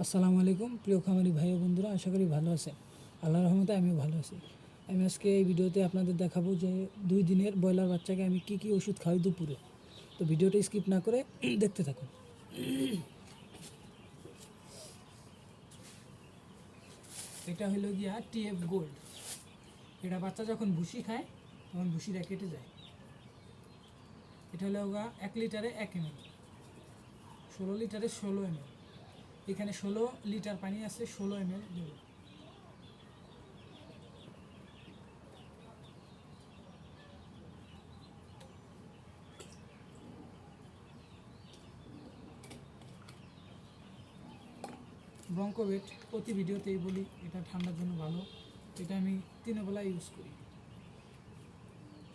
আসসালামু আলাইকুম প্রিয় খামারি ভাই ও বন্ধুরা, আশা করি ভালো আছেন। আল্লাহর রহমতে আমিও ভালো আছি। আমি আজকে এই ভিডিওতে আপনাদের দেখাবো যে 2 দিনের ব্রয়লার বাচ্চাকে আমি কি ওষুধ খাওয়াই দুপুরে। তো ভিডিওটা স্কিপ না করে দেখতে থাকুন। এটা হলো গিয়া টিএফ গোল্ড। এটা বাচ্চা যখন ভুসি খায় তখন ভুসিটা কেটে যায়। এটা হলো 1 লিটারে 1 ml, 16 লিটারে 16 ml। এখানে 16 লিটার পানি আছে, 16 ml দেব। ব্রঙ্কোভেট প্রতি ভিডিওতেই বলি, এটা ঠান্ডার জন্য ভালো। এটা আমি 3 বেলা ইউজ করি।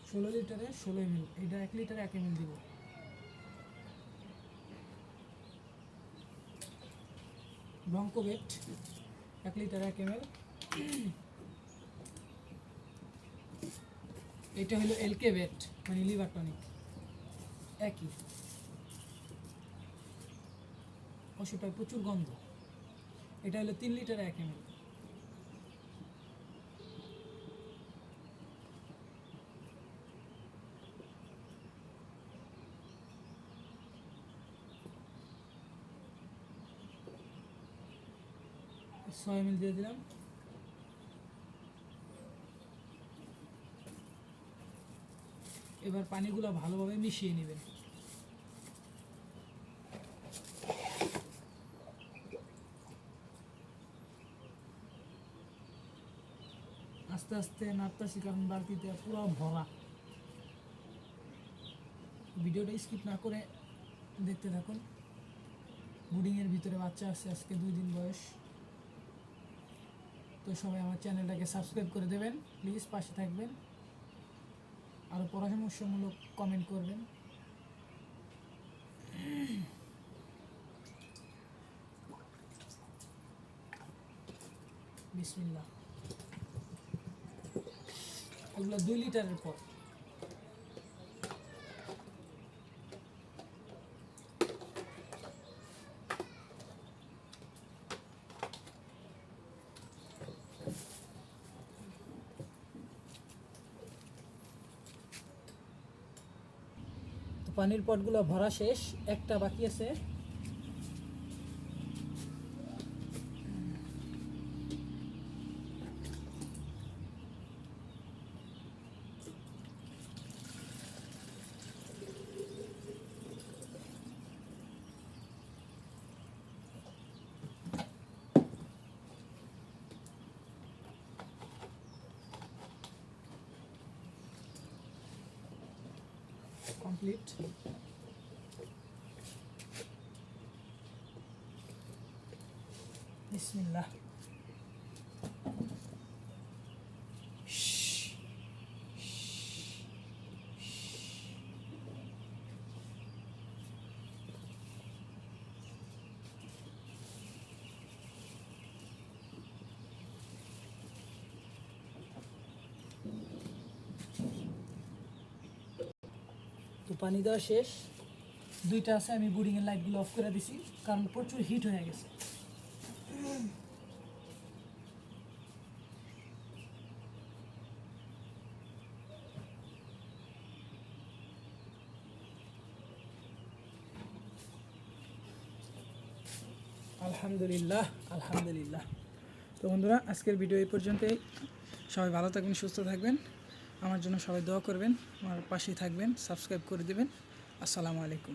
16 লিটারে 16 ml, এটা 1 লিটারে 1 ml দিব। ব্রঙ্কোভেট 1 লিটারে 1 ml। এটা হলো এলকে ভেট, মানে লিভার টনিক, একই। ওষুধটার প্রচুর গন্ধ। এটা হলো 3 লিটারে 1 ml। ছয় ml দিয়ে দিলাম। এবার পানিগুলো ভালোভাবে মিশিয়ে নেবেন। আস্তে আস্তে নাড়তেছি, কারণ বালতিতে পুরো ভরা। ভিডিওটা স্কিপ না করে দেখতে থাকুন। বুডিংয়ের ভিতরে বাচ্চা আছে, আজকে 2 দিন বয়স। তো সবাই আমার চ্যানেলটাকে সাবস্ক্রাইব করে দেবেন, প্লিজ পাশে থাকবেন। আরও পরামর্শমূলক কমেন্ট করবেন। বিসমিল্লাহ। এগুলো 2 লিটারের পর। তো পানির পটগুলো ভরা শেষ, একটা বাকি আছে। কমপ্লিট। বিসমিল্লাহ। তো পানি দেওয়া শেষ, 2টা আছে। আমি বোর্ডিংয়ের লাইটগুলো অফ করে দিছি, কারণ প্রচুর হিট হয়ে গেছে। আলহামদুলিল্লাহ, আলহামদুলিল্লাহ। তো বন্ধুরা, আজকের ভিডিও এই পর্যন্তই। সবাই ভালো থাকবেন, সুস্থ থাকবেন। আমার জন্য সবাই দোয়া করবেন, আমার পাশেই থাকবেন, সাবস্ক্রাইব করে দেবেন। আসসালামু আলাইকুম।